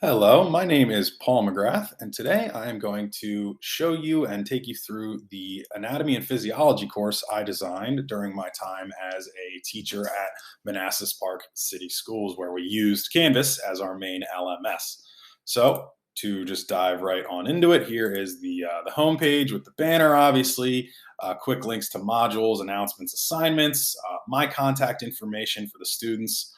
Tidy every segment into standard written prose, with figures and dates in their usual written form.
Hello, my name is Paul McGrath, and today I am going to show you and take you through the anatomy and physiology course I designed during my time as a teacher at Manassas Park City Schools, where we used Canvas as our main LMS. So, to just dive right on into it, here is the home page with the banner, obviously, quick links to modules, announcements, assignments, my contact information for the students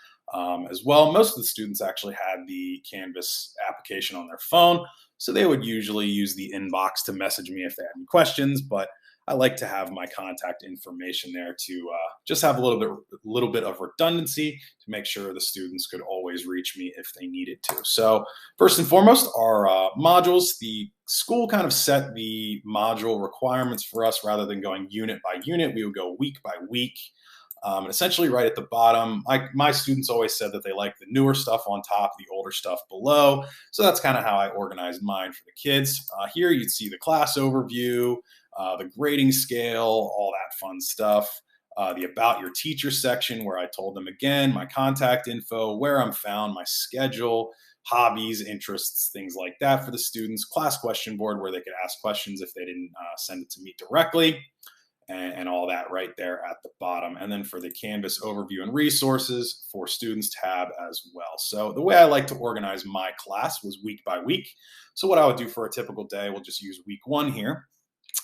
as well. Most of the students actually had the Canvas application on their phone, so they would usually use the inbox to message me if they had any questions. But I like to have my contact information there to just have a little bit of redundancy to make sure the students could always reach me if they needed to. So first and foremost, our modules. The school kind of set the module requirements for us rather than going unit by unit. We would go week by week. And essentially, right at the bottom, my students always said that they like the newer stuff on top, the older stuff below. So that's kind of how I organized mine for the kids. Here you'd see the class overview, the grading scale, all that fun stuff. The About Your Teacher section, where I told them again my contact info, where I'm found, my schedule, hobbies, interests, things like that for the students. Class question board, where they could ask questions if they didn't send it to me directly and all that right there at the bottom. And then for the Canvas overview and resources for students tab as well. So the way I like to organize my class was week by week. So what I would do for a typical day, we'll just use week one here.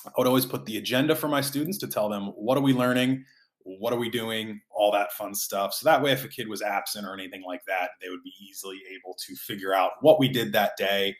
I would always put the agenda for my students to tell them what are we learning, what are we doing, all that fun stuff. So that way, if a kid was absent or anything like that, they would be easily able to figure out what we did that day.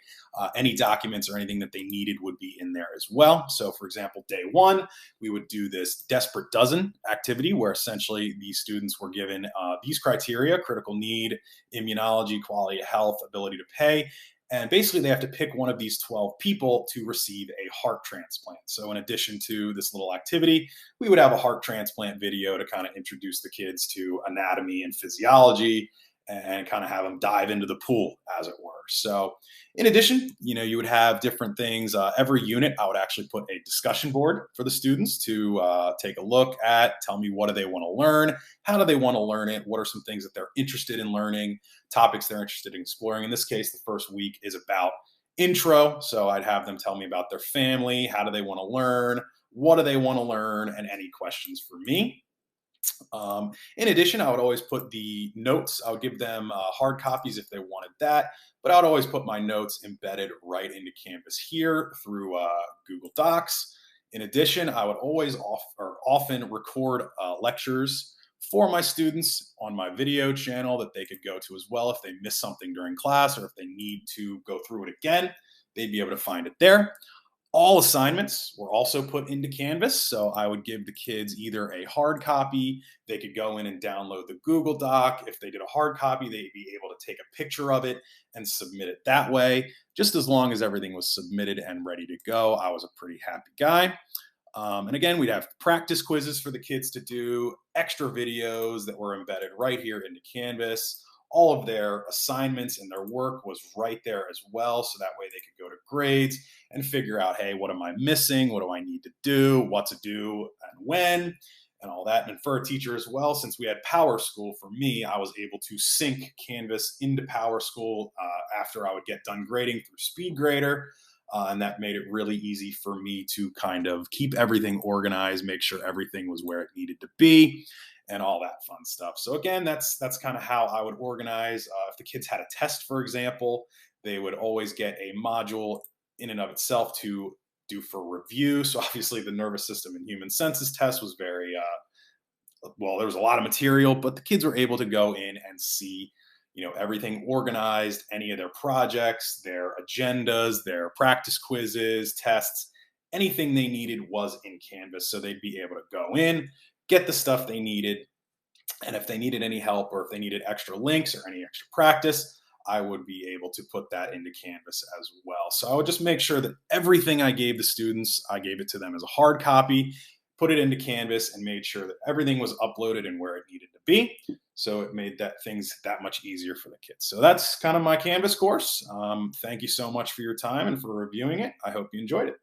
Any documents or anything that they needed would be in there as well. So, for example, day one, we would do this desperate dozen activity where essentially these students were given these criteria: critical need, immunology, quality of health, ability to pay. And basically, they have to pick one of these 12 people to receive a heart transplant. So, in addition to this little activity, we would have a heart transplant video to kind of introduce the kids to anatomy and physiology and kind of have them dive into the pool, as it were. So, in addition, you would have different things. Every unit, I would actually put a discussion board for the students to take a look at, tell me what do they want to learn, how do they want to learn it, what are some things that they're interested in learning, topics they're interested in exploring. In this case, the first week is about intro. So I'd have them tell me about their family, how do they want to learn, what do they want to learn, and any questions for me. In addition, I would always put the notes. I would give them hard copies if they wanted that, but I would always put my notes embedded right into Canvas here through Google Docs. In addition, I would always often record lectures for my students on my video channel that they could go to as well if they miss something during class or if they need to go through it again. They'd be able to find it there. All assignments were also put into Canvas. So I would give the kids either a hard copy, they could go in and download the Google Doc. If they did a hard copy, they'd be able to take a picture of it and submit it that way. Just as long as everything was submitted and ready to go, I was a pretty happy guy. And again, we'd have practice quizzes for the kids to do, extra videos that were embedded right here into Canvas. All of their assignments and their work was right there as well. So that way they could go to grades and figure out, hey, what am I missing? What do I need to do? What to do and when? And all that. And for a teacher as well, since we had Power School, for me, I was able to sync Canvas into Power School after I would get done grading through SpeedGrader. And that made it really easy for me to kind of keep everything organized, make sure everything was where it needed to be, and all that fun stuff. So again, that's kind of how I would organize. If the kids had a test, for example, they would always get a module in and of itself to do for review. So obviously, the nervous system and human senses test was very well. There was a lot of material, but the kids were able to go in and see everything organized, any of their projects, their agendas, their practice quizzes, tests, anything they needed was in Canvas. So they'd be able to go in, get the stuff they needed. And if they needed any help or if they needed extra links or any extra practice, I would be able to put that into Canvas as well. So I would just make sure that everything I gave the students, I gave it to them as a hard copy, put it into Canvas, and made sure that everything was uploaded and where it needed to be. So it made that things that much easier for the kids. So that's kind of my Canvas course. Thank you so much for your time and for reviewing it. I hope you enjoyed it.